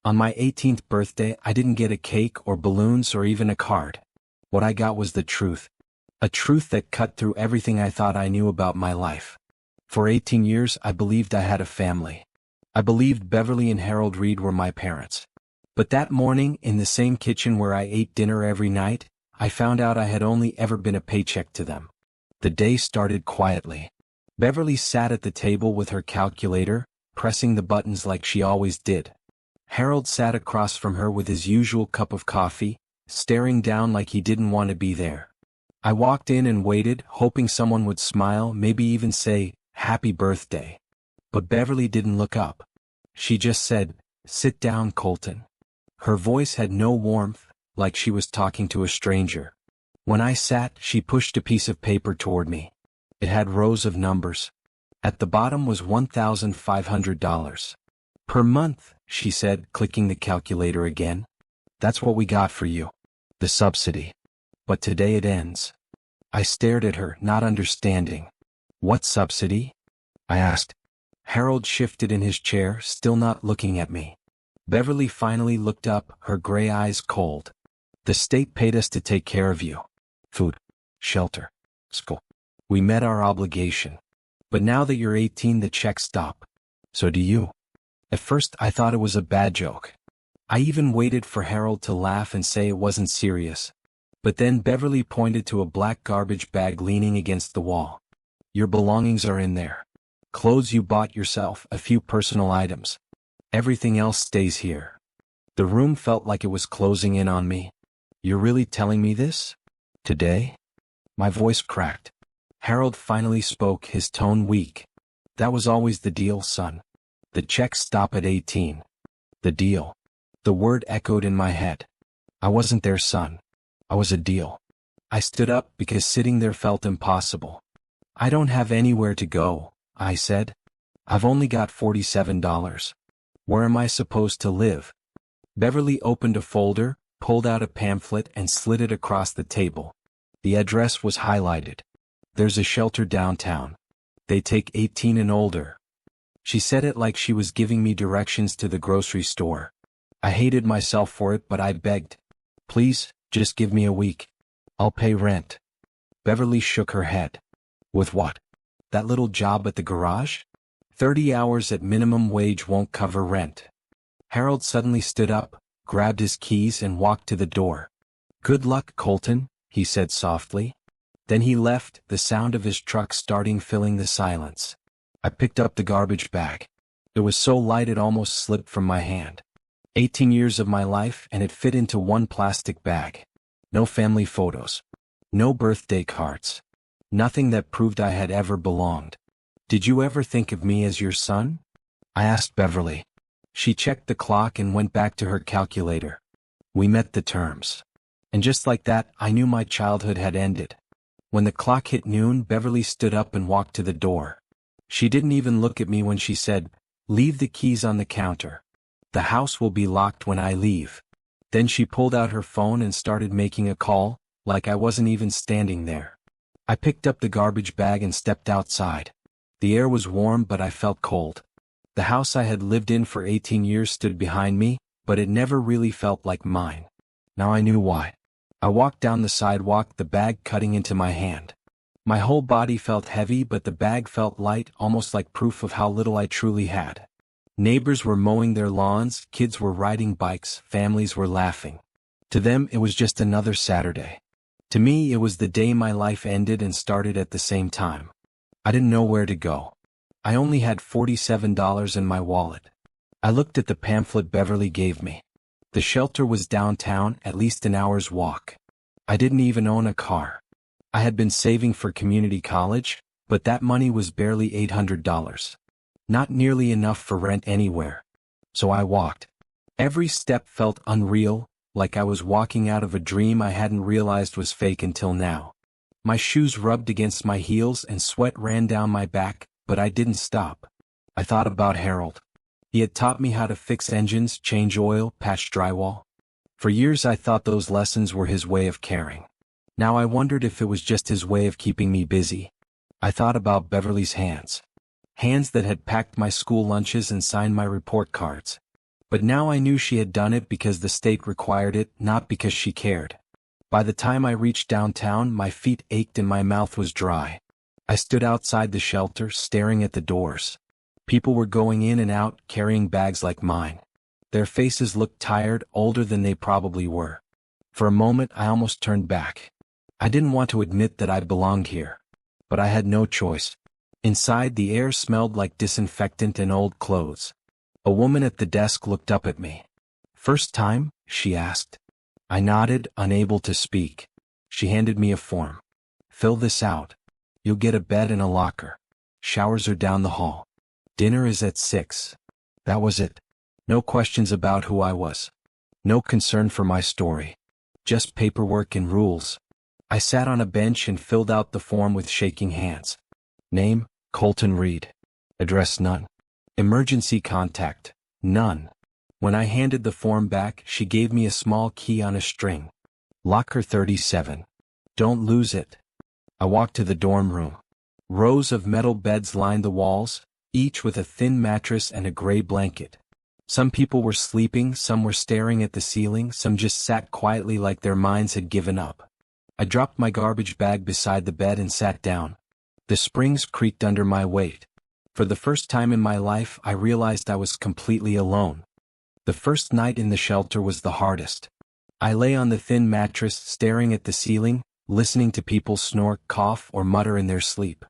On my 18th birthday, I didn't get a cake or balloons or even a card. What I got was the truth. A truth that cut through everything I thought I knew about my life. For 18 years, I believed I had a family. I believed Beverly and Harold Reed were my parents. But that morning, in the same kitchen where I ate dinner every night, I found out I had only ever been a paycheck to them. The day started quietly. Beverly sat at the table with her calculator, pressing the buttons like she always did. Harold sat across from her with his usual cup of coffee, staring down like he didn't want to be there. I walked in and waited, hoping someone would smile, maybe even say, "Happy birthday." But Beverly didn't look up. She just said, "Sit down, Colton." Her voice had no warmth, like she was talking to a stranger. When I sat, she pushed a piece of paper toward me. It had rows of numbers. At the bottom was $1,500. Per month, she said, clicking the calculator again. "That's what we got for you. The subsidy. But today it ends." I stared at her, not understanding. "What subsidy?" I asked. Harold shifted in his chair, still not looking at me. Beverly finally looked up, her gray eyes cold. "The state paid us to take care of you. Food, shelter, school. We met our obligation. But now that you're 18, the checks stop. So do you." At first, I thought it was a bad joke. I even waited for Harold to laugh and say it wasn't serious. But then Beverly pointed to a black garbage bag leaning against the wall. "Your belongings are in there. Clothes you bought yourself, a few personal items. Everything else stays here." The room felt like it was closing in on me. "You're really telling me this? Today?" My voice cracked. Harold finally spoke, his tone weak. "That was always the deal, son. The checks stop at 18. The deal." The word echoed in my head. I wasn't their son. I was a deal. I stood up because sitting there felt impossible. "I don't have anywhere to go," I said. "I've only got $47. Where am I supposed to live?" Beverly opened a folder, pulled out a pamphlet and slid it across the table. The address was highlighted. "There's a shelter downtown. They take 18 and older." She said it like she was giving me directions to the grocery store. I hated myself for it, but I begged. "Please, just give me a week. I'll pay rent." Beverly shook her head. "With what? That little job at the garage? 30 hours at minimum wage won't cover rent." Harold suddenly stood up, grabbed his keys and walked to the door. "Good luck, Colton," he said softly. Then he left, the sound of his truck starting filling the silence. I picked up the garbage bag. It was so light it almost slipped from my hand. 18 years of my life, and it fit into one plastic bag. No family photos. No birthday cards. Nothing that proved I had ever belonged. "Did you ever think of me as your son?" I asked Beverly. She checked the clock and went back to her calculator. We met the terms. And just like that, I knew my childhood had ended. When the clock hit noon, Beverly stood up and walked to the door. She didn't even look at me when she said, "Leave the keys on the counter. The house will be locked when I leave." Then she pulled out her phone and started making a call, like I wasn't even standing there. I picked up the garbage bag and stepped outside. The air was warm, but I felt cold. The house I had lived in for 18 years stood behind me, but it never really felt like mine. Now I knew why. I walked down the sidewalk, the bag cutting into my hand. My whole body felt heavy, but the bag felt light, almost like proof of how little I truly had. Neighbors were mowing their lawns, kids were riding bikes, families were laughing. To them, it was just another Saturday. To me, it was the day my life ended and started at the same time. I didn't know where to go. I only had $47 in my wallet. I looked at the pamphlet Beverly gave me. The shelter was downtown, at least an hour's walk. I didn't even own a car. I had been saving for community college, but that money was barely $800. Not nearly enough for rent anywhere. So I walked. Every step felt unreal, like I was walking out of a dream I hadn't realized was fake until now. My shoes rubbed against my heels and sweat ran down my back, but I didn't stop. I thought about Harold. He had taught me how to fix engines, change oil, patch drywall. For years I thought those lessons were his way of caring. Now I wondered if it was just his way of keeping me busy. I thought about Beverly's hands. Hands that had packed my school lunches and signed my report cards. But now I knew she had done it because the state required it, not because she cared. By the time I reached downtown, my feet ached and my mouth was dry. I stood outside the shelter, staring at the doors. People were going in and out, carrying bags like mine. Their faces looked tired, older than they probably were. For a moment, I almost turned back. I didn't want to admit that I belonged here. But I had no choice. Inside, the air smelled like disinfectant and old clothes. A woman at the desk looked up at me. "First time?" she asked. I nodded, unable to speak. She handed me a form. "Fill this out. You'll get a bed and a locker. Showers are down the hall. Dinner is at 6. That was it. No questions about who I was. No concern for my story. Just paperwork and rules. I sat on a bench and filled out the form with shaking hands. Name, Colton Reed. Address, none. Emergency contact, none. When I handed the form back, she gave me a small key on a string. Locker 37. Don't lose it. I walked to the dorm room. Rows of metal beds lined the walls, each with a thin mattress and a gray blanket. Some people were sleeping, some were staring at the ceiling, some just sat quietly like their minds had given up. I dropped my garbage bag beside the bed and sat down. The springs creaked under my weight. For the first time in my life, I realized I was completely alone. The first night in the shelter was the hardest. I lay on the thin mattress, staring at the ceiling, listening to people snore, cough, or mutter in their sleep.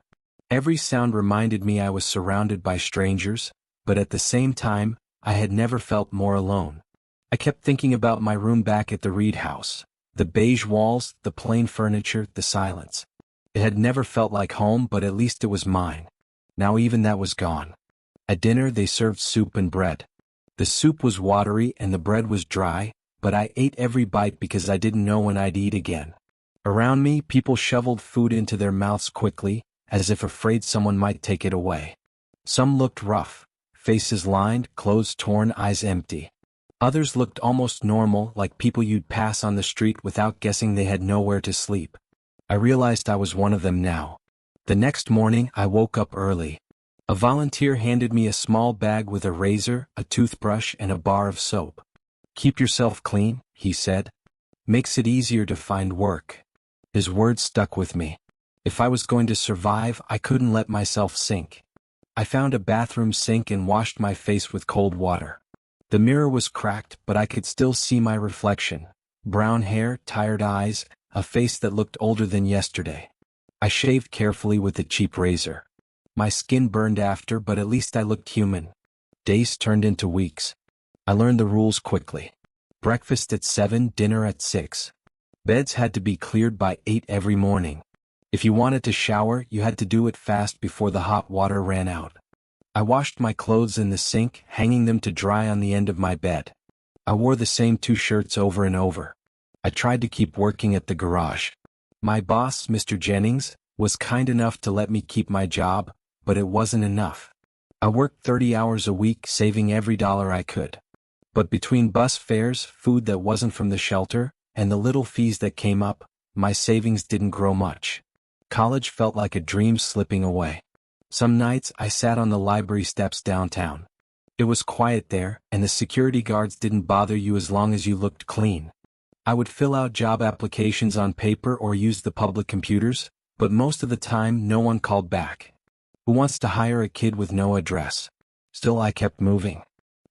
Every sound reminded me I was surrounded by strangers, but at the same time, I had never felt more alone. I kept thinking about my room back at the Reed house. The beige walls, the plain furniture, the silence. It had never felt like home, but at least it was mine. Now even that was gone. At dinner they served soup and bread. The soup was watery and the bread was dry, but I ate every bite because I didn't know when I'd eat again. Around me, people shoveled food into their mouths quickly, as if afraid someone might take it away. Some looked rough, faces lined, clothes torn, eyes empty. Others looked almost normal, like people you'd pass on the street without guessing they had nowhere to sleep. I realized I was one of them now. The next morning, I woke up early. A volunteer handed me a small bag with a razor, a toothbrush, and a bar of soap. "Keep yourself clean," he said. "Makes it easier to find work." His words stuck with me. If I was going to survive, I couldn't let myself sink. I found a bathroom sink and washed my face with cold water. The mirror was cracked, but I could still see my reflection. Brown hair, tired eyes, a face that looked older than yesterday. I shaved carefully with a cheap razor. My skin burned after, but at least I looked human. Days turned into weeks. I learned the rules quickly. Breakfast at 7, dinner at 6. Beds had to be cleared by 8 every morning. If you wanted to shower, you had to do it fast before the hot water ran out. I washed my clothes in the sink, hanging them to dry on the end of my bed. I wore the same 2 shirts over and over. I tried to keep working at the garage. My boss, Mr. Jennings, was kind enough to let me keep my job, but it wasn't enough. I worked 30 hours a week, saving every dollar I could. But between bus fares, food that wasn't from the shelter, and the little fees that came up, my savings didn't grow much. College felt like a dream slipping away. Some nights I sat on the library steps downtown. It was quiet there, and the security guards didn't bother you as long as you looked clean. I would fill out job applications on paper or use the public computers, but most of the time no one called back. Who wants to hire a kid with no address? Still I kept moving.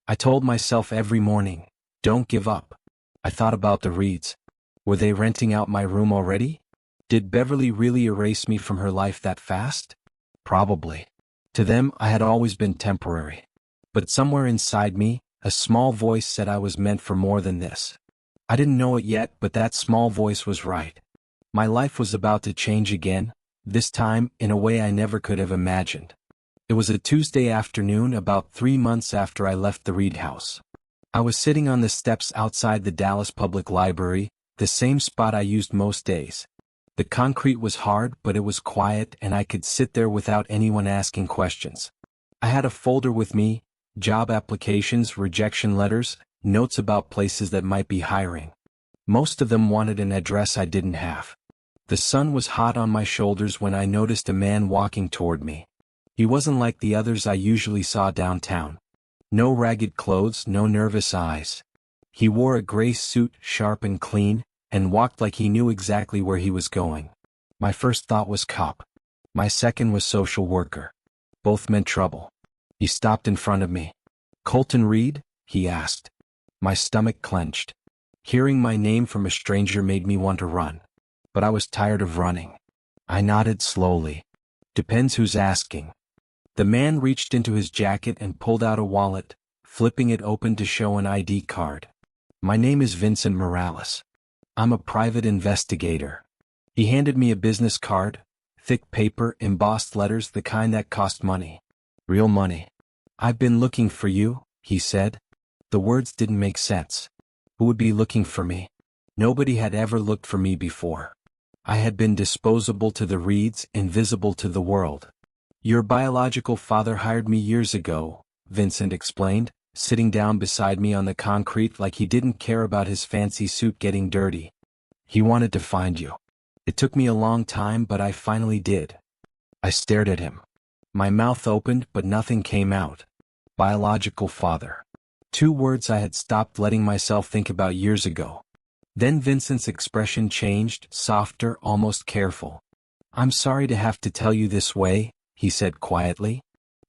I told myself every morning, don't give up. I thought about the Reeds. Were they renting out my room already? Did Beverly really erase me from her life that fast? Probably. To them, I had always been temporary. But somewhere inside me, a small voice said I was meant for more than this. I didn't know it yet, but that small voice was right. My life was about to change again, this time in a way I never could have imagined. It was a Tuesday afternoon, about 3 months after I left the Reed house. I was sitting on the steps outside the Dallas Public Library, the same spot I used most days. The concrete was hard, but it was quiet, and I could sit there without anyone asking questions. I had a folder with me, job applications, rejection letters, notes about places that might be hiring. Most of them wanted an address I didn't have. The sun was hot on my shoulders when I noticed a man walking toward me. He wasn't like the others I usually saw downtown. No ragged clothes, no nervous eyes. He wore a gray suit, sharp and clean, and walked like he knew exactly where he was going. My first thought was cop. My second was social worker. Both meant trouble. He stopped in front of me. "Colton Reed?" he asked. My stomach clenched. Hearing my name from a stranger made me want to run. But I was tired of running. I nodded slowly. "Depends who's asking." The man reached into his jacket and pulled out a wallet, flipping it open to show an ID card. "My name is Vincent Morales. I'm a private investigator." He handed me a business card, thick paper, embossed letters, the kind that cost money. Real money. "I've been looking for you," he said. The words didn't make sense. Who would be looking for me? Nobody had ever looked for me before. I had been disposable to the Reeds, invisible to the world. "Your biological father hired me years ago," Vincent explained, sitting down beside me on the concrete like he didn't care about his fancy suit getting dirty. "He wanted to find you. It took me a long time, but I finally did." I stared at him. My mouth opened, but nothing came out. Biological father. Two words I had stopped letting myself think about years ago. Then Vincent's expression changed, softer, almost careful. "I'm sorry to have to tell you this way," he said quietly.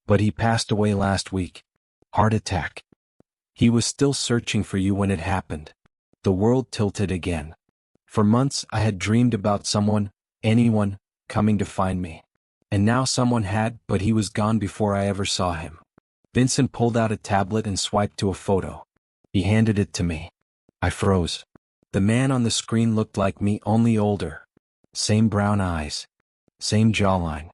"But he passed away last week. Heart attack. He was still searching for you when it happened." The world tilted again. For months I had dreamed about someone, anyone, coming to find me. And now someone had, but he was gone before I ever saw him. Vincent pulled out a tablet and swiped to a photo. He handed it to me. I froze. The man on the screen looked like me, only older. Same brown eyes. Same jawline.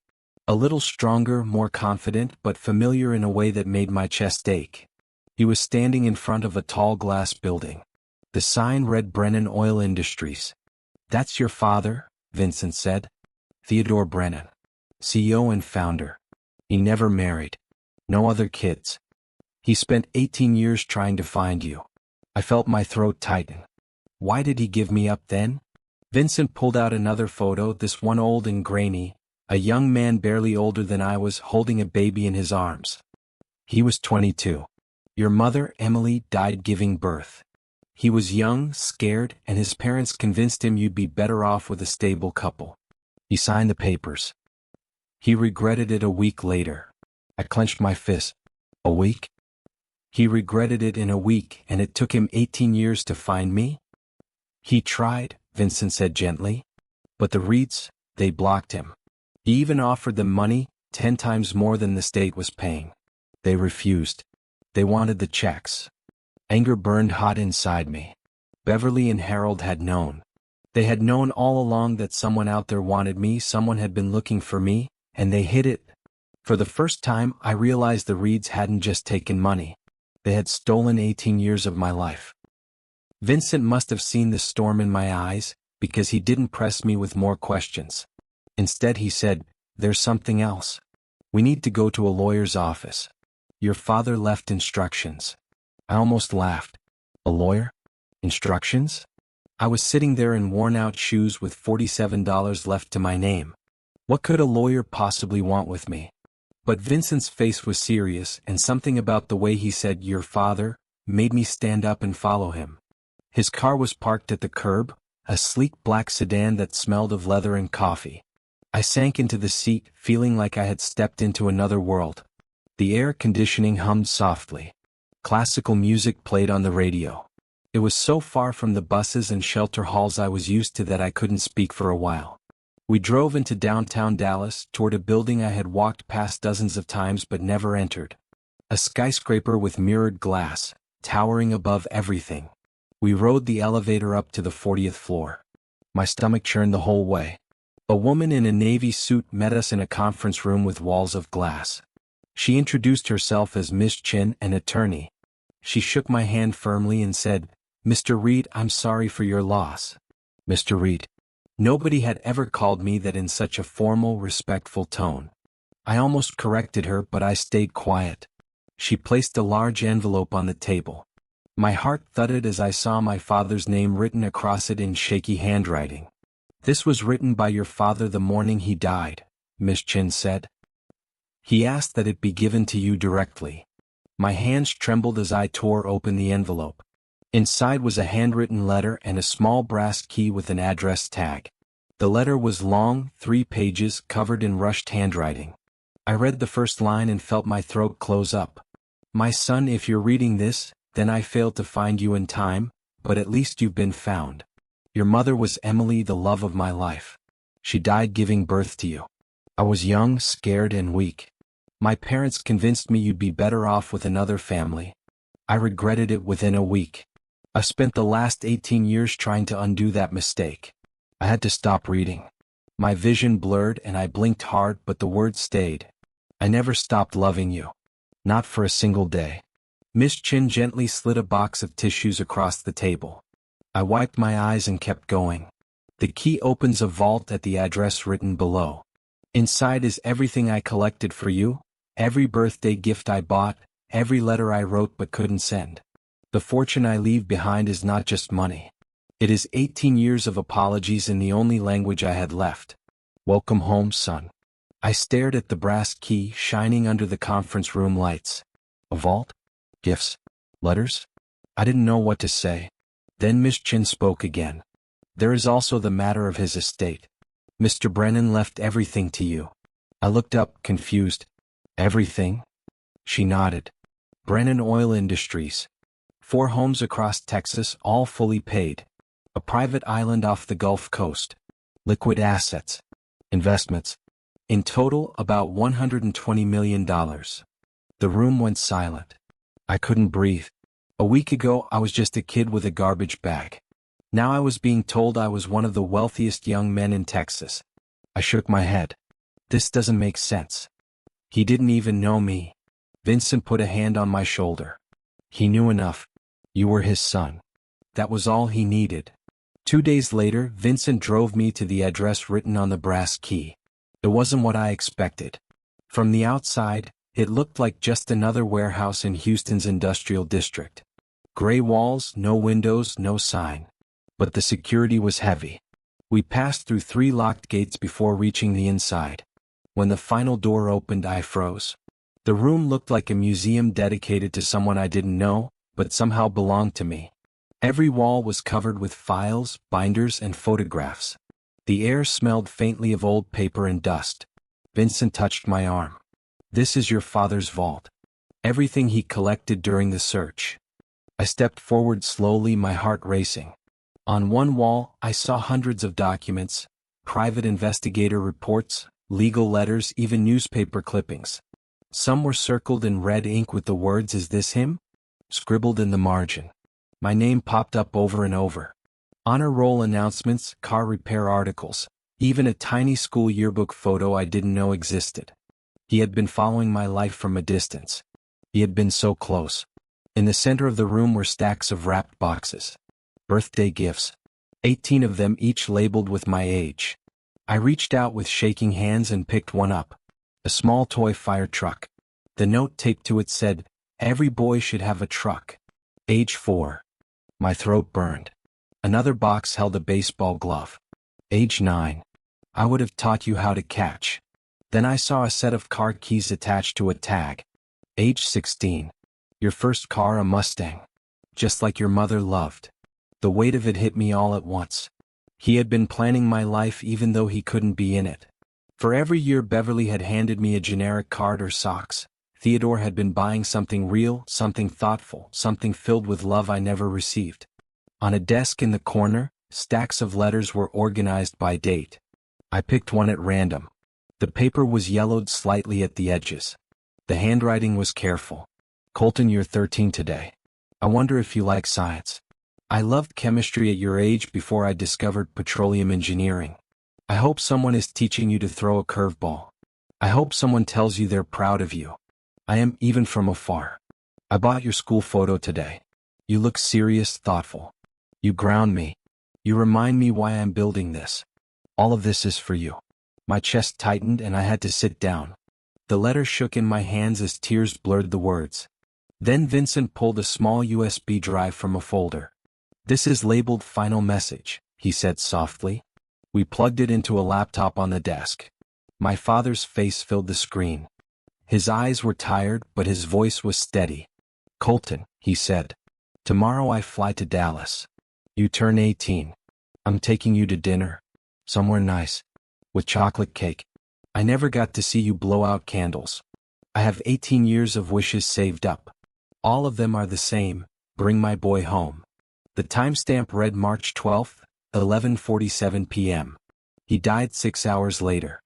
A little stronger, more confident, but familiar in a way that made my chest ache. He was standing in front of a tall glass building. The sign read Brennan Oil Industries. "That's your father," Vincent said. "Theodore Brennan. CEO and founder. He never married. No other kids. He spent 18 years trying to find you." I felt my throat tighten. Why did he give me up then? Vincent pulled out another photo, this one old and grainy, a young man barely older than I was, holding a baby in his arms. He was 22. "Your mother, Emily, died giving birth. He was young, scared, and his parents convinced him you'd be better off with a stable couple." He signed the papers. He regretted it a week later. I clenched my fist. A week? He regretted it in a week, and it took him 18 years to find me? "He tried," Vincent said gently. "But the Reeds, they blocked him. He even offered them money, 10 times more than the state was paying. They refused. They wanted the checks." Anger burned hot inside me. Beverly and Harold had known. They had known all along that someone out there wanted me, someone had been looking for me, and they hid it. For the first time, I realized the Reeds hadn't just taken money. They had stolen 18 years of my life. Vincent must have seen the storm in my eyes, because he didn't press me with more questions. Instead he said, "There's something else. We need to go to a lawyer's office. Your father left instructions." I almost laughed. A lawyer? Instructions? I was sitting there in worn-out shoes with $47 left to my name. What could a lawyer possibly want with me? But Vincent's face was serious, and something about the way he said, "your father," made me stand up and follow him. His car was parked at the curb, a sleek black sedan that smelled of leather and coffee. I sank into the seat, feeling like I had stepped into another world. The air conditioning hummed softly. Classical music played on the radio. It was so far from the buses and shelter halls I was used to that I couldn't speak for a while. We drove into downtown Dallas, toward a building I had walked past dozens of times but never entered. A skyscraper with mirrored glass, towering above everything. We rode the elevator up to the 40th floor. My stomach churned the whole way. A woman in a navy suit met us in a conference room with walls of glass. She introduced herself as Miss Chin, an attorney. She shook my hand firmly and said, "Mr. Reed, I'm sorry for your loss." Mr. Reed. Nobody had ever called me that in such a formal, respectful tone. I almost corrected her, but I stayed quiet. She placed a large envelope on the table. My heart thudded as I saw my father's name written across it in shaky handwriting. "This was written by your father the morning he died," Miss Chin said. "He asked that it be given to you directly. My hands trembled as I tore open the envelope. Inside was a handwritten letter and a small brass key with an address tag. The letter was long, 3 pages, covered in rushed handwriting. I read the first line and felt my throat close up. My son, if you're reading this, then I failed to find you in time, but at least you've been found. Your mother was Emily, the love of my life. She died giving birth to you. I was young, scared, and weak. My parents convinced me you'd be better off with another family. I regretted it within a week. I spent the last 18 years trying to undo that mistake. I had to stop reading. My vision blurred and I blinked hard, but the words stayed. I never stopped loving you. Not for a single day. Miss Chin gently slid a box of tissues across the table. I wiped my eyes and kept going. The key opens a vault at the address written below. Inside is everything I collected for you, every birthday gift I bought, every letter I wrote but couldn't send. The fortune I leave behind is not just money. It is 18 years of apologies in the only language I had left. Welcome home, son. I stared at the brass key shining under the conference room lights. A vault? Gifts? Letters? I didn't know what to say. Then Miss Chin spoke again. There is also the matter of his estate. Mr. Brennan left everything to you. I looked up, confused. Everything? She nodded. Brennan Oil Industries. 4 homes across Texas, all fully paid. A private island off the Gulf Coast. Liquid assets. Investments. In total, about $120 million. The room went silent. I couldn't breathe. A week ago, I was just a kid with a garbage bag. Now I was being told I was one of the wealthiest young men in Texas. I shook my head. This doesn't make sense. He didn't even know me. Vincent put a hand on my shoulder. He knew enough. You were his son. That was all he needed. 2 days later, Vincent drove me to the address written on the brass key. It wasn't what I expected. From the outside, it looked like just another warehouse in Houston's industrial district. Gray walls, no windows, no sign. But the security was heavy. We passed through 3 locked gates before reaching the inside. When the final door opened, I froze. The room looked like a museum dedicated to someone I didn't know, but somehow belonged to me. Every wall was covered with files, binders, and photographs. The air smelled faintly of old paper and dust. Vincent touched my arm. This is your father's vault. Everything he collected during the search. I stepped forward slowly, my heart racing. On one wall, I saw hundreds of documents, private investigator reports, legal letters, even newspaper clippings. Some were circled in red ink with the words, "Is this him?" scribbled in the margin. My name popped up over and over. Honor roll announcements, car repair articles, even a tiny school yearbook photo I didn't know existed. He had been following my life from a distance. He had been so close. In the center of the room were stacks of wrapped boxes. Birthday gifts. 18 of them, each labeled with my age. I reached out with shaking hands and picked one up. A small toy fire truck. The note taped to it said, "Every boy should have a truck. Age 4. My throat burned. Another box held a baseball glove. Age 9. I would have taught you how to catch. Then I saw a set of car keys attached to a tag. Age 16. Your first car, a Mustang. Just like your mother loved. The weight of it hit me all at once. He had been planning my life even though he couldn't be in it. For every year Beverly had handed me a generic card or socks, Theodore had been buying something real, something thoughtful, something filled with love I never received. On a desk in the corner, stacks of letters were organized by date. I picked one at random. The paper was yellowed slightly at the edges. The handwriting was careful. Colton, you're 13 today. I wonder if you like science. I loved chemistry at your age before I discovered petroleum engineering. I hope someone is teaching you to throw a curveball. I hope someone tells you they're proud of you. I am, even from afar. I bought your school photo today. You look serious, thoughtful. You ground me. You remind me why I'm building this. All of this is for you. My chest tightened and I had to sit down. The letter shook in my hands as tears blurred the words. Then Vincent pulled a small USB drive from a folder. This is labeled Final Message, he said softly. We plugged it into a laptop on the desk. My father's face filled the screen. His eyes were tired, but his voice was steady. "Colton," he said. "Tomorrow I fly to Dallas. You turn 18. I'm taking you to dinner. Somewhere nice. With chocolate cake. I never got to see you blow out candles. I have 18 years of wishes saved up. All of them are the same: bring my boy home." The timestamp read March 12, 11:47 p.m. He died 6 hours later.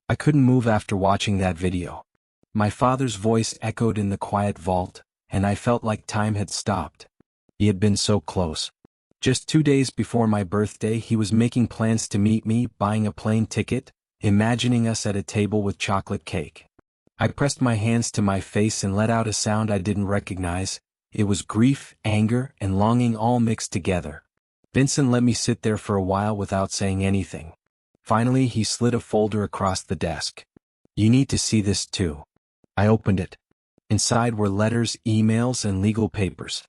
I couldn't move after watching that video. My father's voice echoed in the quiet vault, and I felt like time had stopped. He had been so close. Just 2 days before my birthday, he was making plans to meet me, buying a plane ticket, imagining us at a table with chocolate cake. I pressed my hands to my face and let out a sound I didn't recognize. It was grief, anger, and longing all mixed together. Vincent let me sit there for a while without saying anything. Finally, he slid a folder across the desk. "You need to see this too." I opened it. Inside were letters, emails, and legal papers.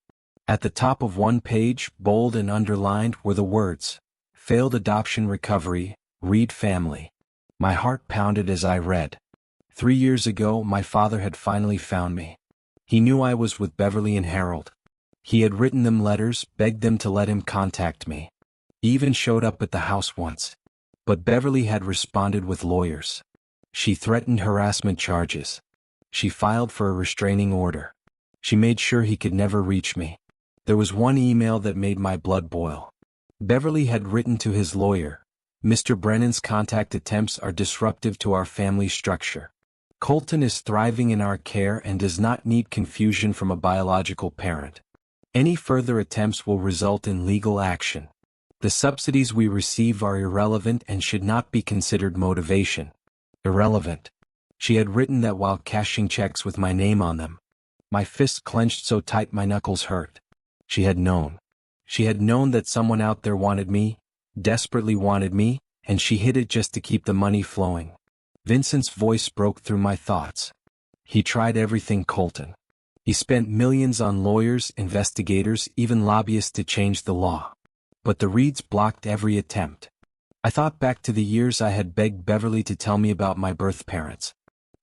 At the top of one page, bold and underlined, were the words, "Failed adoption recovery, Reed family." My heart pounded as I read. 3 years ago, my father had finally found me. He knew I was with Beverly and Harold. He had written them letters, begged them to let him contact me. He even showed up at the house once. But Beverly had responded with lawyers. She threatened harassment charges. She filed for a restraining order. She made sure he could never reach me. There was one email that made my blood boil. Beverly had written to his lawyer, "Mr. Brennan's contact attempts are disruptive to our family structure. Colton is thriving in our care and does not need confusion from a biological parent. Any further attempts will result in legal action. The subsidies we receive are irrelevant and should not be considered motivation." Irrelevant. She had written that while cashing checks with my name on them. My fists clenched so tight my knuckles hurt. She had known. She had known that someone out there wanted me, desperately wanted me, and she hid it just to keep the money flowing. Vincent's voice broke through my thoughts. "He tried everything, Colton. He spent millions on lawyers, investigators, even lobbyists to change the law. But the Reeds blocked every attempt." I thought back to the years I had begged Beverly to tell me about my birth parents.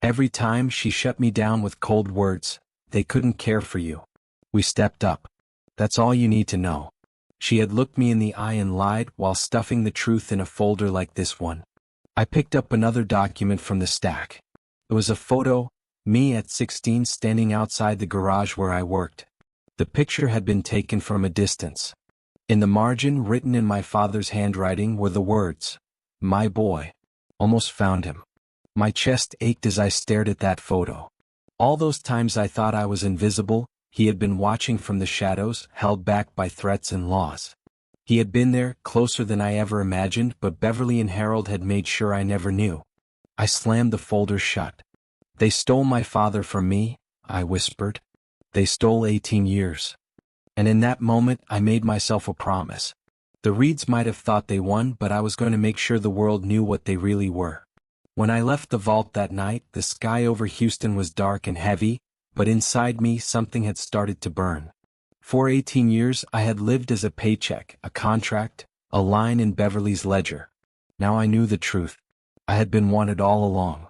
Every time she shut me down with cold words. "They couldn't care for you. We stepped up. That's all you need to know." She had looked me in the eye and lied while stuffing the truth in a folder like this one. I picked up another document from the stack. It was a photo, me at 16 standing outside the garage where I worked. The picture had been taken from a distance. In the margin, written in my father's handwriting, were the words, "My boy. Almost found him." My chest ached as I stared at that photo. All those times I thought I was invisible, he had been watching from the shadows, held back by threats and laws. He had been there, closer than I ever imagined, but Beverly and Harold had made sure I never knew. I slammed the folder shut. "They stole my father from me," I whispered. "They stole 18 years. And in that moment, I made myself a promise. The Reeds might have thought they won, but I was going to make sure the world knew what they really were." When I left the vault that night, the sky over Houston was dark and heavy, but inside me something had started to burn. For 18 years I had lived as a paycheck, a contract, a line in Beverly's ledger. Now I knew the truth. I had been wanted all along.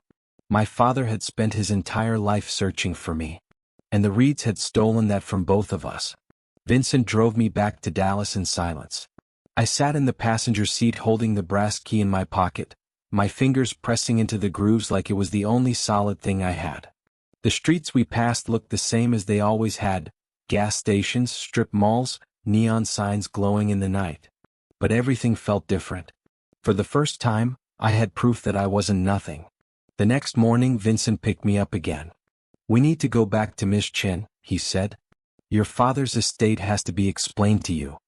My father had spent his entire life searching for me. And the Reeds had stolen that from both of us. Vincent drove me back to Dallas in silence. I sat in the passenger seat holding the brass key in my pocket, my fingers pressing into the grooves like it was the only solid thing I had. The streets we passed looked the same as they always had: gas stations, strip malls, neon signs glowing in the night. But everything felt different. For the first time, I had proof that I wasn't nothing. The next morning, Vincent picked me up again. "We need to go back to Miss Chin," he said. "Your father's estate has to be explained to you."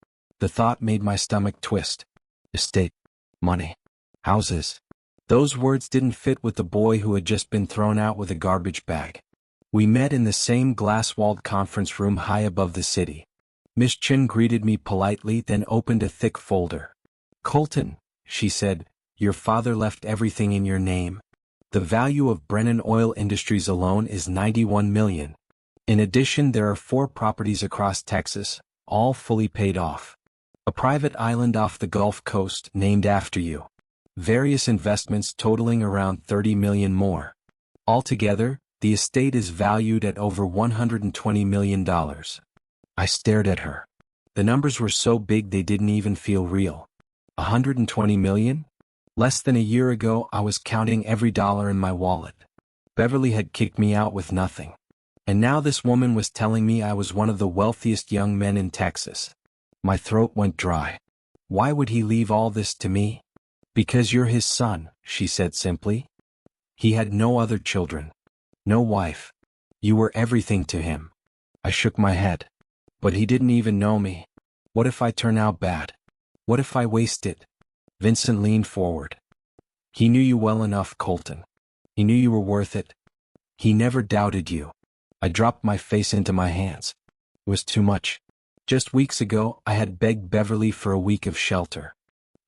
The thought made my stomach twist. Estate. Money. Houses. Those words didn't fit with the boy who had just been thrown out with a garbage bag. We met in the same glass-walled conference room high above the city. Miss Chin greeted me politely, then opened a thick folder. "Colton," she said, "your father left everything in your name. The value of Brennan Oil Industries alone is $91 million. In addition, there are 4 properties across Texas, all fully paid off. A private island off the Gulf Coast named after you. Various investments totaling around $30 million more. Altogether, The estate is valued at over $120 million. I stared at her. The numbers were so big they didn't even feel real. 120 million? Less than a year ago I was counting every dollar in my wallet. Beverly had kicked me out with nothing. And now this woman was telling me I was one of the wealthiest young men in Texas. My throat went dry. Why would he leave all this to me? Because you're his son, she said simply. He had no other children. No wife. You were everything to him. I shook my head. But he didn't even know me. What if I turn out bad? What if I waste it? Vincent leaned forward. He knew you well enough, Colton. He knew you were worth it. He never doubted you. I dropped my face into my hands. It was too much. Just weeks ago, I had begged Beverly for a week of shelter.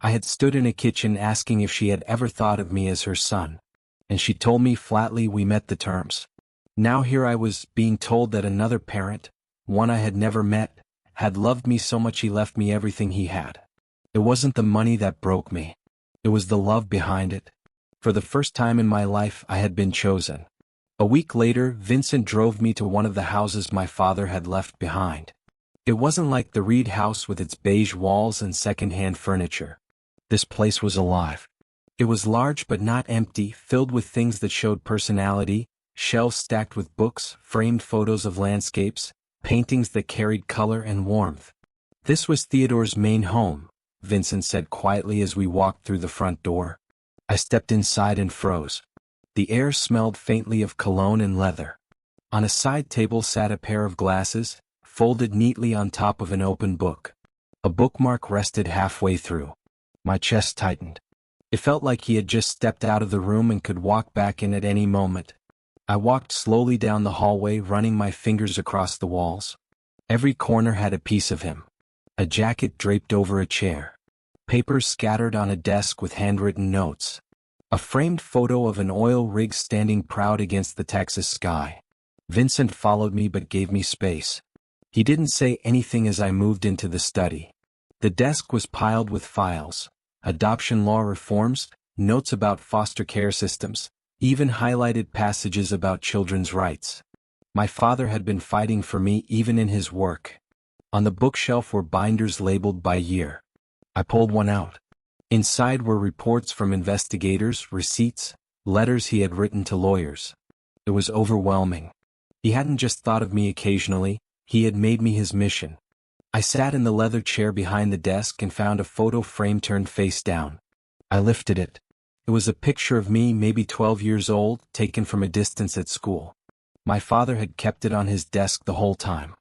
I had stood in a kitchen asking if she had ever thought of me as her son. And she told me flatly we met the terms. Now here I was, being told that another parent, one I had never met, had loved me so much he left me everything he had. It wasn't the money that broke me. It was the love behind it. For the first time in my life I had been chosen. A week later, Vincent drove me to one of the houses my father had left behind. It wasn't like the Reed house with its beige walls and second-hand furniture. This place was alive. It was large but not empty, filled with things that showed personality, shelves stacked with books, framed photos of landscapes, paintings that carried color and warmth. This was Theodore's main home, Vincent said quietly as we walked through the front door. I stepped inside and froze. The air smelled faintly of cologne and leather. On a side table sat a pair of glasses, folded neatly on top of an open book. A bookmark rested halfway through. My chest tightened. It felt like he had just stepped out of the room and could walk back in at any moment. I walked slowly down the hallway, running my fingers across the walls. Every corner had a piece of him. A jacket draped over a chair. Papers scattered on a desk with handwritten notes. A framed photo of an oil rig standing proud against the Texas sky. Vincent followed me but gave me space. He didn't say anything as I moved into the study. The desk was piled with files, adoption law reforms, notes about foster care systems, even highlighted passages about children's rights. My father had been fighting for me even in his work. On the bookshelf were binders labeled by year. I pulled one out. Inside were reports from investigators, receipts, letters he had written to lawyers. It was overwhelming. He hadn't just thought of me occasionally, he had made me his mission. I sat in the leather chair behind the desk and found a photo frame turned face down. I lifted it. It was a picture of me, maybe 12 years old, taken from a distance at school. My father had kept it on his desk the whole time.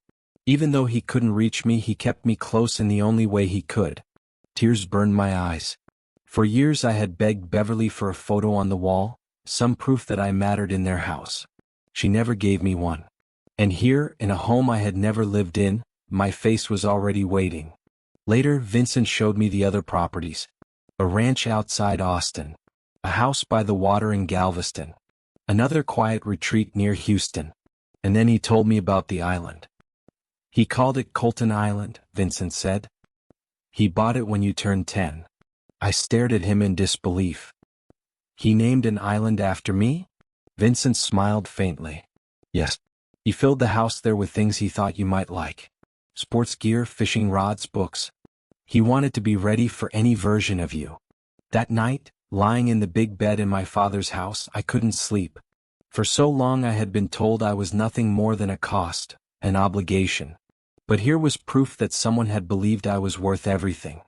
Even though he couldn't reach me, he kept me close in the only way he could. Tears burned my eyes. For years I had begged Beverly for a photo on the wall, some proof that I mattered in their house. She never gave me one. And here, in a home I had never lived in, my face was already waiting. Later, Vincent showed me the other properties. A ranch outside Austin. A house by the water in Galveston. Another quiet retreat near Houston. And then he told me about the island. He called it Colton Island, Vincent said. He bought it when you turned 10. I stared at him in disbelief. He named an island after me? Vincent smiled faintly. Yes. He filled the house there with things he thought you might like. Sports gear, fishing rods, books. He wanted to be ready for any version of you. That night, lying in the big bed in my father's house, I couldn't sleep. For so long I had been told I was nothing more than a cost, an obligation. But here was proof that someone had believed I was worth everything.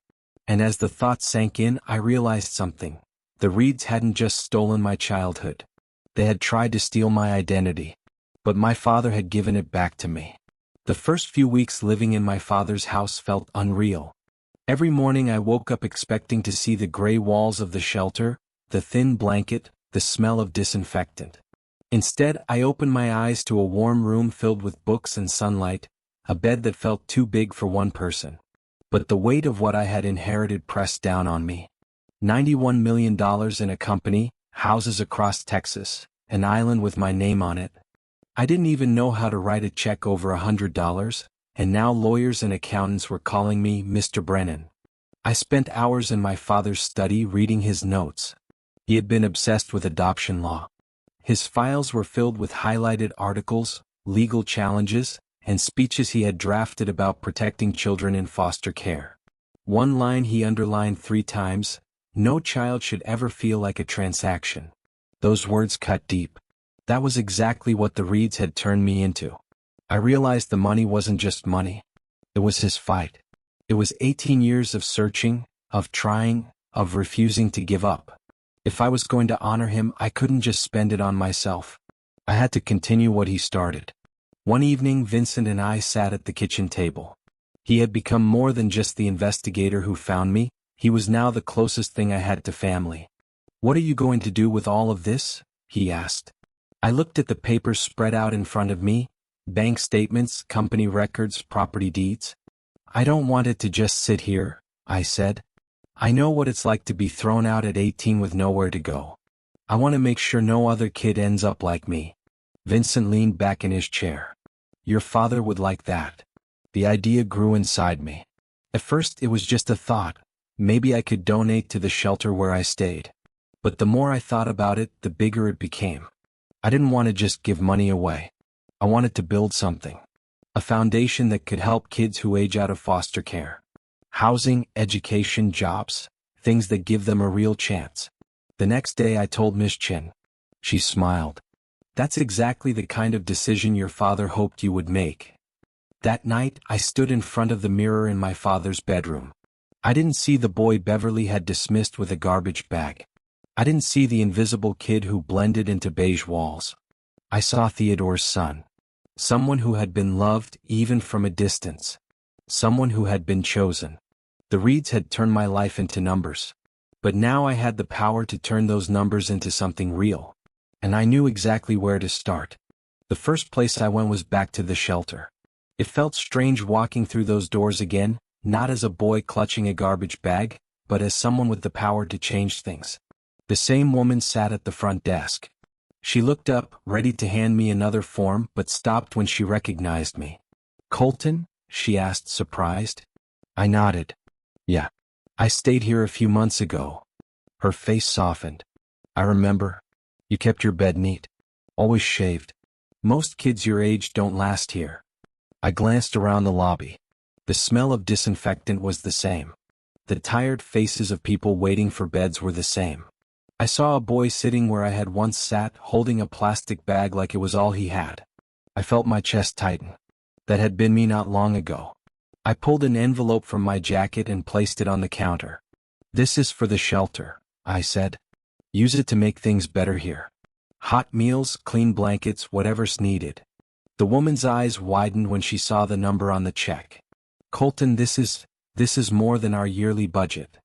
And as the thought sank in, I realized something. The Reeds hadn't just stolen my childhood. They had tried to steal my identity. But my father had given it back to me. The first few weeks living in my father's house felt unreal. Every morning I woke up expecting to see the gray walls of the shelter, the thin blanket, the smell of disinfectant. Instead, I opened my eyes to a warm room filled with books and sunlight, a bed that felt too big for one person. But the weight of what I had inherited pressed down on me. $91 million in a company, houses across Texas, an island with my name on it. I didn't even know how to write a check over $100, and now lawyers and accountants were calling me Mr. Brennan. I spent hours in my father's study reading his notes. He had been obsessed with adoption law. His files were filled with highlighted articles, legal challenges, and speeches he had drafted about protecting children in foster care. One line he underlined 3 times: "No child should ever feel like a transaction." Those words cut deep. That was exactly what the Reeds had turned me into. I realized the money wasn't just money. It was his fight. It was 18 years of searching, of trying, of refusing to give up. If I was going to honor him, I couldn't just spend it on myself. I had to continue what he started. One evening, Vincent and I sat at the kitchen table. He had become more than just the investigator who found me. He was now the closest thing I had to family. "What are you going to do with all of this?" he asked. I looked at the papers spread out in front of me: bank statements, company records, property deeds. "I don't want it to just sit here," I said. "I know what it's like to be thrown out at 18 with nowhere to go. I want to make sure no other kid ends up like me." Vincent leaned back in his chair. "Your father would like that." The idea grew inside me. At first it was just a thought. Maybe I could donate to the shelter where I stayed. But the more I thought about it, the bigger it became. I didn't want to just give money away. I wanted to build something. A foundation that could help kids who age out of foster care. Housing, education, jobs, things that give them a real chance. The next day I told Miss Chin. She smiled. "That's exactly the kind of decision your father hoped you would make." That night, I stood in front of the mirror in my father's bedroom. I didn't see the boy Beverly had dismissed with a garbage bag. I didn't see the invisible kid who blended into beige walls. I saw Theodore's son. Someone who had been loved, even from a distance. Someone who had been chosen. The Reeds had turned my life into numbers. But now I had the power to turn those numbers into something real. And I knew exactly where to start. The first place I went was back to the shelter. It felt strange walking through those doors again, not as a boy clutching a garbage bag, but as someone with the power to change things. The same woman sat at the front desk. She looked up, ready to hand me another form, but stopped when she recognized me. "Colton?" she asked, surprised. I nodded. "Yeah. I stayed here a few months ago." Her face softened. "I remember. You kept your bed neat. Always shaved. Most kids your age don't last here." I glanced around the lobby. The smell of disinfectant was the same. The tired faces of people waiting for beds were the same. I saw a boy sitting where I had once sat, holding a plastic bag like it was all he had. I felt my chest tighten. That had been me not long ago. I pulled an envelope from my jacket and placed it on the counter. "This is for the shelter," I said. "Use it to make things better here. Hot meals, clean blankets, whatever's needed." The woman's eyes widened when she saw the number on the check. "Colton, this is more than our yearly budget."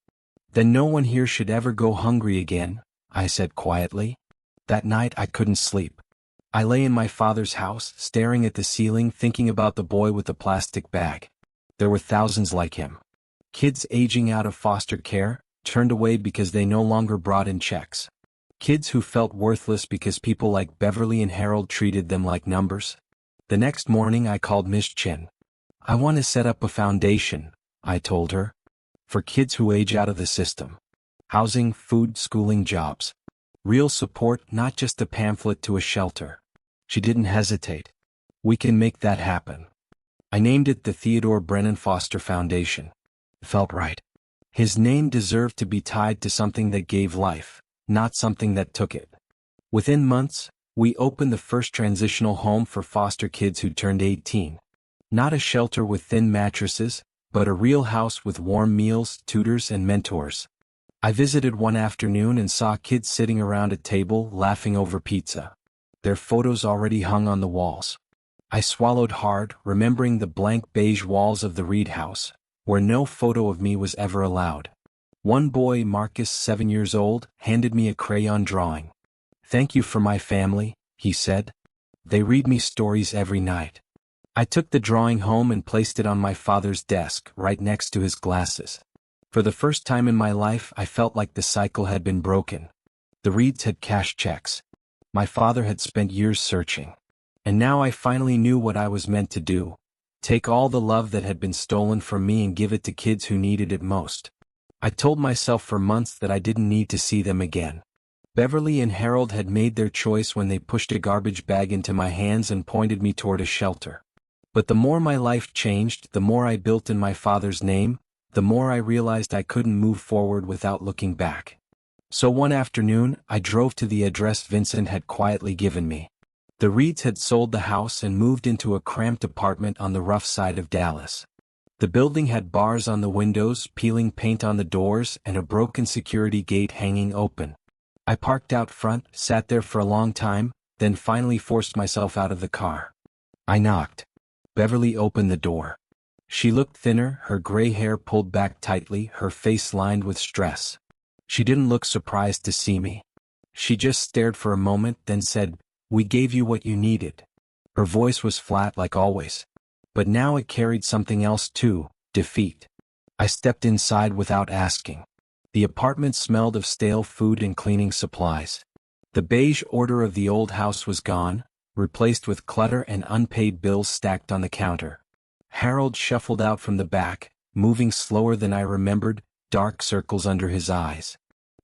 "Then no one here should ever go hungry again," I said quietly. That night I couldn't sleep. I lay in my father's house, staring at the ceiling, thinking about the boy with the plastic bag. There were thousands like him. Kids aging out of foster care, turned away because they no longer brought in checks. Kids who felt worthless because people like Beverly and Harold treated them like numbers. The next morning I called Miss Chin. "I want to set up a foundation," I told her. "For kids who age out of the system. Housing, food, schooling, jobs. Real support, not just a pamphlet to a shelter." She didn't hesitate. "We can make that happen." I named it the Theodore Brennan Foster Foundation. It felt right. His name deserved to be tied to something that gave life, not something that took it. Within months, we opened the first transitional home for foster kids who turned 18. Not a shelter with thin mattresses, but a real house with warm meals, tutors, and mentors. I visited one afternoon and saw kids sitting around a table laughing over pizza. Their photos already hung on the walls. I swallowed hard, remembering the blank beige walls of the Reed house, where no photo of me was ever allowed. One boy, Marcus, 7 years old, handed me a crayon drawing. "Thank you for my family," he said. "They read me stories every night." I took the drawing home and placed it on my father's desk, right next to his glasses. For the first time in my life, I felt like the cycle had been broken. The Reeds had cashed checks. My father had spent years searching. And now I finally knew what I was meant to do. Take all the love that had been stolen from me and give it to kids who needed it most. I told myself for months that I didn't need to see them again. Beverly and Harold had made their choice when they pushed a garbage bag into my hands and pointed me toward a shelter. But the more my life changed, the more I built in my father's name, the more I realized I couldn't move forward without looking back. So one afternoon, I drove to the address Vincent had quietly given me. The Reeds had sold the house and moved into a cramped apartment on the rough side of Dallas. The building had bars on the windows, peeling paint on the doors, and a broken security gate hanging open. I parked out front, sat there for a long time, then finally forced myself out of the car. I knocked. Beverly opened the door. She looked thinner, her gray hair pulled back tightly, her face lined with stress. She didn't look surprised to see me. She just stared for a moment, then said, "We gave you what you needed." Her voice was flat like always. But now it carried something else too, defeat. I stepped inside without asking. The apartment smelled of stale food and cleaning supplies. The beige order of the old house was gone, replaced with clutter and unpaid bills stacked on the counter. Harold shuffled out from the back, moving slower than I remembered, dark circles under his eyes.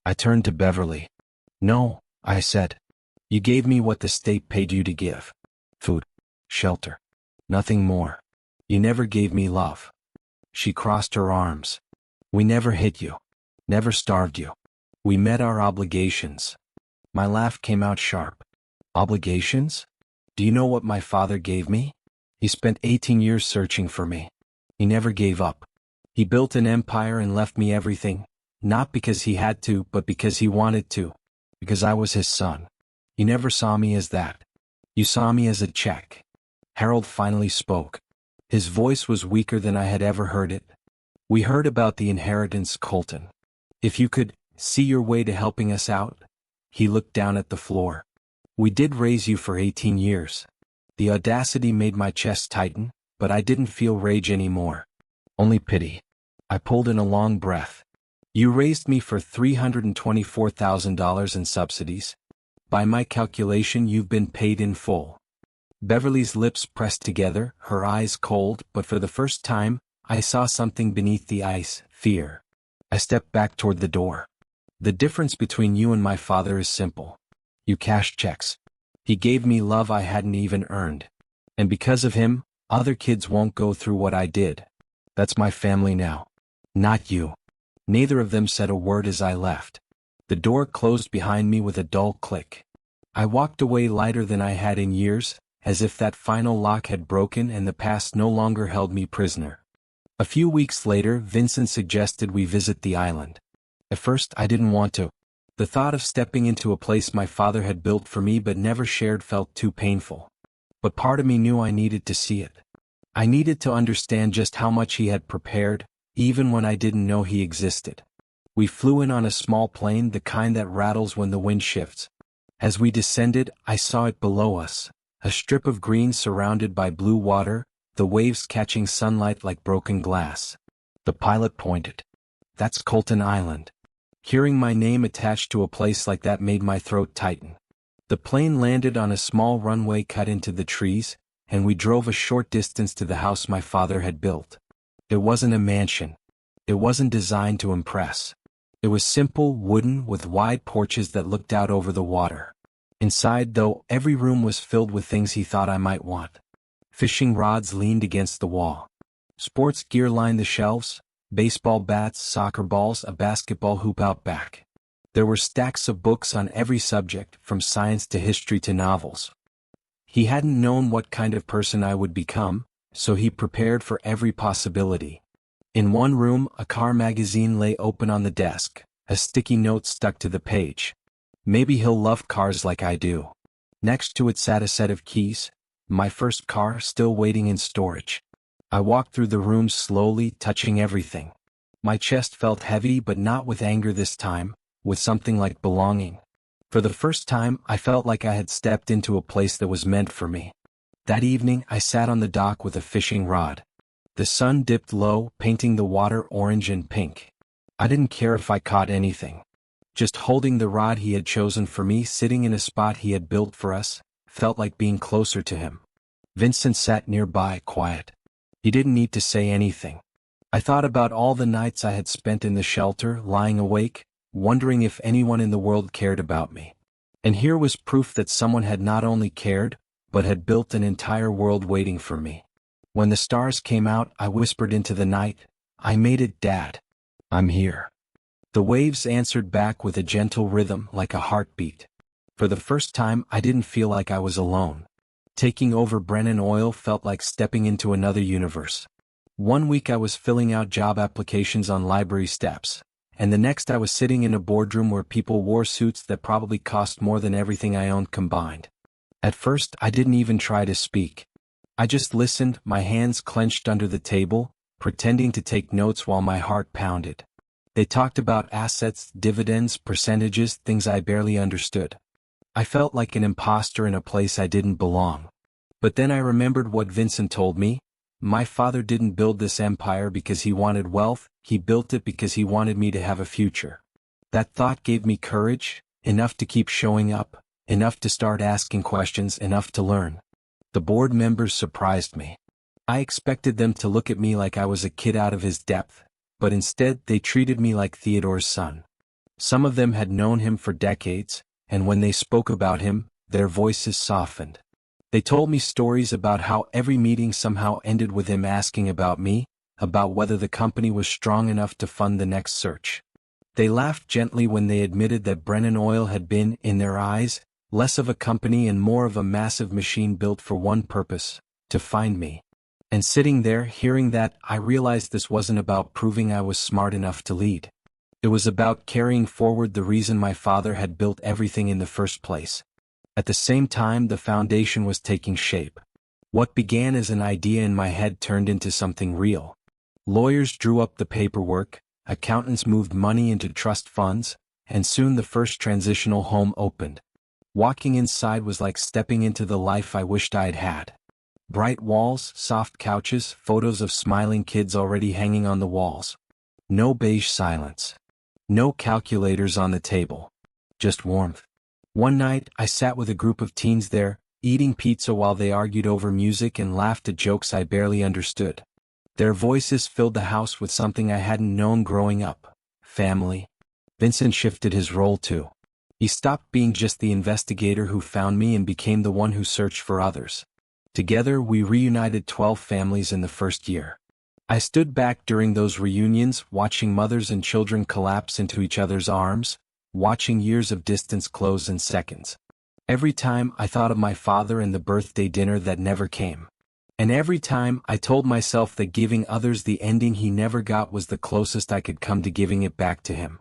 I turned to Beverly. "No," I said. "You gave me what the state paid you to give. Food. Shelter. Nothing more. You never gave me love." She crossed her arms. "We never hit you. Never starved you. We met our obligations." My laugh came out sharp. "Obligations? Do you know what my father gave me? He spent 18 years searching for me. He never gave up. He built an empire and left me everything, not because he had to, but because he wanted to. Because I was his son. You never saw me as that. You saw me as a check." Harold finally spoke. His voice was weaker than I had ever heard it. "We heard about the inheritance, Colton. If you could see your way to helping us out." He looked down at the floor. "We did raise you for 18 years. The audacity made my chest tighten, but I didn't feel rage anymore. Only pity." I pulled in a long breath. "You raised me for $324,000 in subsidies. By my calculation, you've been paid in full." Beverly's lips pressed together, her eyes cold, but for the first time, I saw something beneath the ice, fear. I stepped back toward the door. "The difference between you and my father is simple. You cashed checks. He gave me love I hadn't even earned. And because of him, other kids won't go through what I did. That's my family now. Not you." Neither of them said a word as I left. The door closed behind me with a dull click. I walked away lighter than I had in years, as if that final lock had broken and the past no longer held me prisoner. A few weeks later, Vincent suggested we visit the island. At first, I didn't want to. The thought of stepping into a place my father had built for me but never shared felt too painful. But part of me knew I needed to see it. I needed to understand just how much he had prepared, even when I didn't know he existed. We flew in on a small plane, the kind that rattles when the wind shifts. As we descended, I saw it below us, a strip of green surrounded by blue water, the waves catching sunlight like broken glass. The pilot pointed. "That's Colton Island." Hearing my name attached to a place like that made my throat tighten. The plane landed on a small runway cut into the trees, and we drove a short distance to the house my father had built. It wasn't a mansion. It wasn't designed to impress. It was simple, wooden, with wide porches that looked out over the water. Inside, though, every room was filled with things he thought I might want. Fishing rods leaned against the wall. Sports gear lined the shelves, baseball bats, soccer balls, a basketball hoop out back. There were stacks of books on every subject, from science to history to novels. He hadn't known what kind of person I would become, so he prepared for every possibility. In one room, a car magazine lay open on the desk, a sticky note stuck to the page. "Maybe he'll love cars like I do." Next to it sat a set of keys, my first car still waiting in storage. I walked through the room slowly, touching everything. My chest felt heavy, but not with anger this time, with something like belonging. For the first time, I felt like I had stepped into a place that was meant for me. That evening, I sat on the dock with a fishing rod. The sun dipped low, painting the water orange and pink. I didn't care if I caught anything. Just holding the rod he had chosen for me, sitting in a spot he had built for us, felt like being closer to him. Vincent sat nearby, quiet. He didn't need to say anything. I thought about all the nights I had spent in the shelter, lying awake, wondering if anyone in the world cared about me. And here was proof that someone had not only cared, but had built an entire world waiting for me. When the stars came out, I whispered into the night, "I made it, Dad. I'm here." The waves answered back with a gentle rhythm like a heartbeat. For the first time, I didn't feel like I was alone. Taking over Brennan Oil felt like stepping into another universe. One week I was filling out job applications on library steps, and the next I was sitting in a boardroom where people wore suits that probably cost more than everything I owned combined. At first, I didn't even try to speak. I just listened, my hands clenched under the table, pretending to take notes while my heart pounded. They talked about assets, dividends, percentages, things I barely understood. I felt like an imposter in a place I didn't belong. But then I remembered what Vincent told me. My father didn't build this empire because he wanted wealth, he built it because he wanted me to have a future. That thought gave me courage, enough to keep showing up, enough to start asking questions, enough to learn. The board members surprised me. I expected them to look at me like I was a kid out of his depth, but instead they treated me like Theodore's son. Some of them had known him for decades, and when they spoke about him, their voices softened. They told me stories about how every meeting somehow ended with him asking about me, about whether the company was strong enough to fund the next search. They laughed gently when they admitted that Brennan Oil had been, in their eyes, less of a company and more of a massive machine built for one purpose, to find me. And sitting there, hearing that, I realized this wasn't about proving I was smart enough to lead. It was about carrying forward the reason my father had built everything in the first place. At the same time, the foundation was taking shape. What began as an idea in my head turned into something real. Lawyers drew up the paperwork, accountants moved money into trust funds, and soon the first transitional home opened. Walking inside was like stepping into the life I wished I'd had. Bright walls, soft couches, photos of smiling kids already hanging on the walls. No beige silence. No calculators on the table. Just warmth. One night, I sat with a group of teens there, eating pizza while they argued over music and laughed at jokes I barely understood. Their voices filled the house with something I hadn't known growing up. Family. Vincent shifted his role too. He stopped being just the investigator who found me and became the one who searched for others. Together, we reunited 12 families in the first year. I stood back during those reunions, watching mothers and children collapse into each other's arms, watching years of distance close in seconds. Every time I thought of my father and the birthday dinner that never came. And every time I told myself that giving others the ending he never got was the closest I could come to giving it back to him.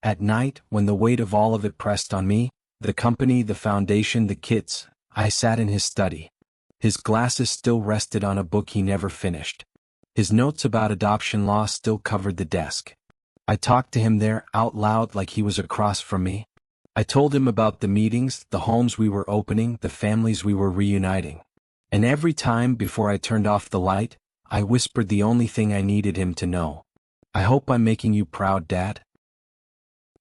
At night, when the weight of all of it pressed on me, the company, the foundation, the kids, I sat in his study. His glasses still rested on a book he never finished. His notes about adoption law still covered the desk. I talked to him there out loud like he was across from me. I told him about the meetings, the homes we were opening, the families we were reuniting. And every time before I turned off the light, I whispered the only thing I needed him to know. I hope I'm making you proud, Dad.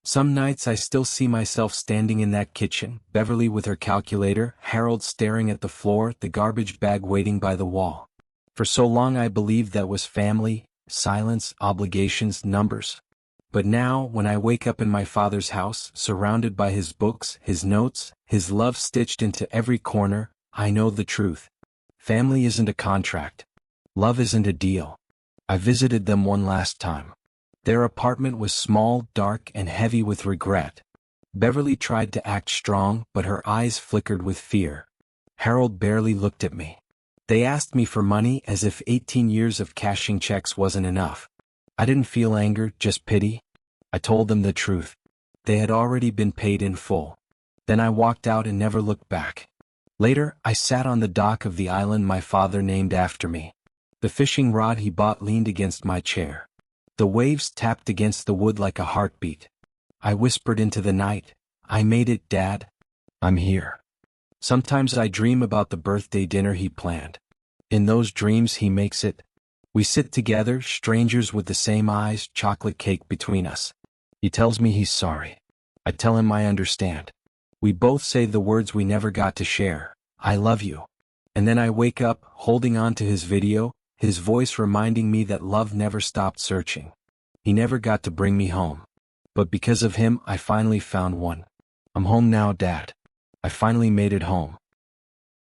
Some nights I still see myself standing in that kitchen, Beverly with her calculator, Harold staring at the floor, the garbage bag waiting by the wall. For so long I believed that was family, silence, obligations, numbers. But now, when I wake up in my father's house, surrounded by his books, his notes, his love stitched into every corner, I know the truth. Family isn't a contract. Love isn't a deal. I visited them one last time. Their apartment was small, dark, and heavy with regret. Beverly tried to act strong, but her eyes flickered with fear. Harold barely looked at me. They asked me for money as if 18 years of cashing checks wasn't enough. I didn't feel anger, just pity. I told them the truth. They had already been paid in full. Then I walked out and never looked back. Later, I sat on the dock of the island my father named after me. The fishing rod he bought leaned against my chair. The waves tapped against the wood like a heartbeat. I whispered into the night, "I made it, Dad. I'm here." Sometimes I dream about the birthday dinner he planned. In those dreams he makes it. We sit together, strangers with the same eyes, chocolate cake between us. He tells me he's sorry. I tell him I understand. We both say the words we never got to share, "I love you." And then I wake up, holding on to his video, his voice reminding me that love never stopped searching. He never got to bring me home. But because of him, I finally found one. I'm home now, Dad. I finally made it home.